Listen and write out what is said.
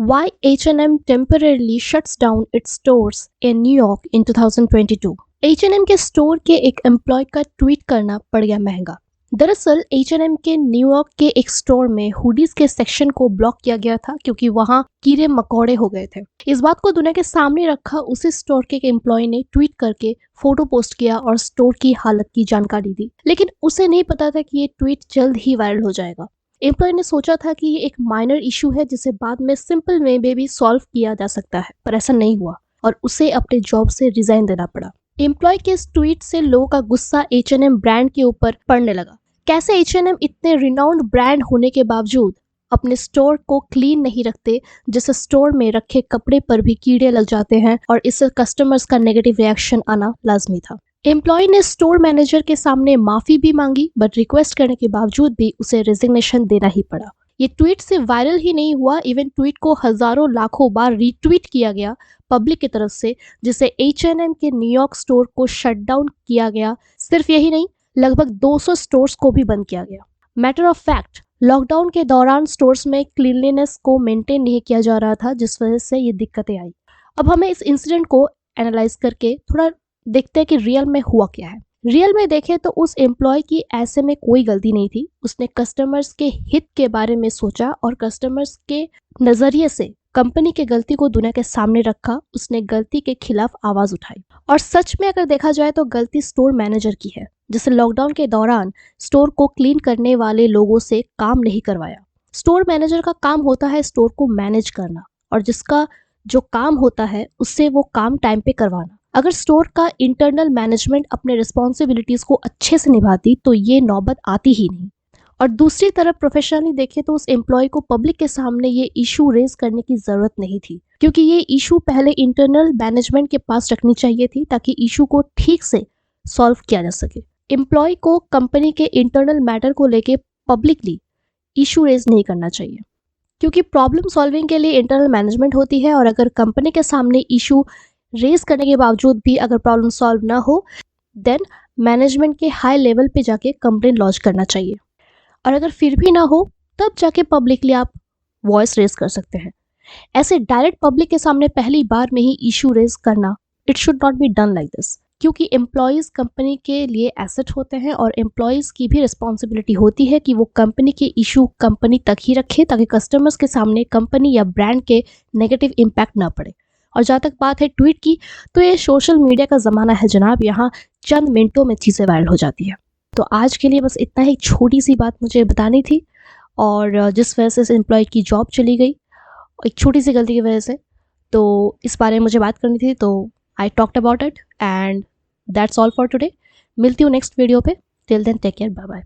Why H&M temporarily shuts down its stores in New York in 2022? H&M के store के एक employ का tweet करना पड़ गया महंगा। दरअसल H&M के न्यूयॉर्क के एक स्टोर में हुडीज के सेक्शन को ब्लॉक किया गया था क्योंकि वहां कीड़े मकोड़े हो गए थे। इस बात को दुनिया के सामने रखा उसी स्टोर के एक एम्प्लॉय ने ट्वीट करके फोटो पोस्ट किया और स्टोर की हालत की जानकारी दी, लेकिन उसे नहीं पता था कि ये ट्वीट जल्द ही वायरल हो जाएगा। एम्प्लॉय ने सोचा था कि ये एक माइनर इशू है जिसे बाद में सिंपल वे में भी सॉल्व किया जा सकता है, पर ऐसा नहीं हुआ और उसे अपने जॉब से रिजाइन देना पड़ा। एम्प्लॉय के इस ट्वीट से लोगों का गुस्सा H&M ब्रांड के ऊपर पड़ने लगा। कैसे H&M इतने रिनाउंड ब्रांड होने के बावजूद अपने स्टोर को क्लीन नहीं रखते, जिससे स्टोर में रखे कपड़े पर भी कीड़े लग जाते हैं और इससे कस्टमर्स का नेगेटिव रिएक्शन आना लाजमी था। एम्प्लॉय ने स्टोर मैनेजर के सामने माफी भी मांगी, बट रिक्वेस्ट करने के बावजूद भी उसे रेजिग्नेशन देना ही पड़ा। ये ट्वीट से वायरल ही नहीं हुआ, इवन ट्वीट को हजारों लाखों बार रीट्वीट किया गया पब्लिक की तरफ से, जिससे H&M के न्यूयॉर्क स्टोर को शट डाउन किया गया। सिर्फ यही नहीं, लगभग 200 स्टोर्स को भी बंद किया गया। मैटर ऑफ फैक्ट, लॉकडाउन के दौरान स्टोर्स में क्लीनलीनेस को मेंटेन नहीं किया जा रहा था, जिस वजह से ये दिक्कतें आई। अब हमें इस इंसिडेंट को एनालाइज करके थोड़ा देखते हैं कि रियल में हुआ क्या है। रियल में देखें तो उस एम्प्लॉय की ऐसे में कोई गलती नहीं थी। उसने कस्टमर्स के हित के बारे में सोचा और कस्टमर्स के नजरिए से कंपनी के गलती को दुनिया के सामने रखा। उसने गलती के खिलाफ आवाज उठाई और सच में अगर देखा जाए तो गलती स्टोर मैनेजर की है, जिसे लॉकडाउन के दौरान स्टोर को क्लीन करने वाले लोगों से काम नहीं करवाया। स्टोर मैनेजर का काम होता है स्टोर को मैनेज करना, और जिसका जो काम होता है उससे वो काम टाइम पे करवाना। अगर स्टोर का इंटरनल मैनेजमेंट अपने रिस्पॉन्सिबिलिटीज को अच्छे से निभाती तो ये नौबत आती ही नहीं। और दूसरी तरफ प्रोफेशनली देखें तो उस एम्प्लॉय को पब्लिक के सामने ये इशू रेज करने की जरूरत नहीं थी, क्योंकि ये इशू पहले इंटरनल मैनेजमेंट के पास रखनी चाहिए थी ताकि इशू को ठीक से सॉल्व किया जा सके। एम्प्लॉय को कंपनी के इंटरनल मैटर को लेके पब्लिकली इशू रेज नहीं करना चाहिए, क्योंकि प्रॉब्लम सॉल्विंग के लिए इंटरनल मैनेजमेंट होती है। और अगर कंपनी के सामने इशू रेज करने के बावजूद भी अगर प्रॉब्लम सॉल्व ना हो, देन मैनेजमेंट के हाई लेवल पे जाके कंप्लेंट लॉन्च करना चाहिए। और अगर फिर भी ना हो, तब जाके पब्लिकली आप वॉइस रेज कर सकते हैं। ऐसे डायरेक्ट पब्लिक के सामने पहली बार में ही इशू रेज करना, it should not be done like this, क्योंकि एम्प्लॉयज कंपनी के लिए एसेट होते हैं और एम्प्लॉयज की भी रिस्पॉन्सिबिलिटी होती है कि वो कंपनी के इशू कंपनी तक ही रखे ताकि कस्टमर्स के सामने कंपनी या ब्रांड के नेगेटिव इम्पैक्ट ना पड़े। और जहाँ तक बात है ट्वीट की, तो ये सोशल मीडिया का ज़माना है जनाब, यहाँ चंद मिनटों में चीज़ें वायरल हो जाती है। तो आज के लिए बस इतना ही छोटी सी बात मुझे बतानी थी, और जिस वजह से इस एम्प्लॉय की जॉब चली गई एक छोटी सी गलती की वजह से, तो इस बारे में मुझे बात करनी थी। तो I talked about it and that's all for today. मिलती हूँ नेक्स्ट वीडियो पे। Till then take care, bye bye.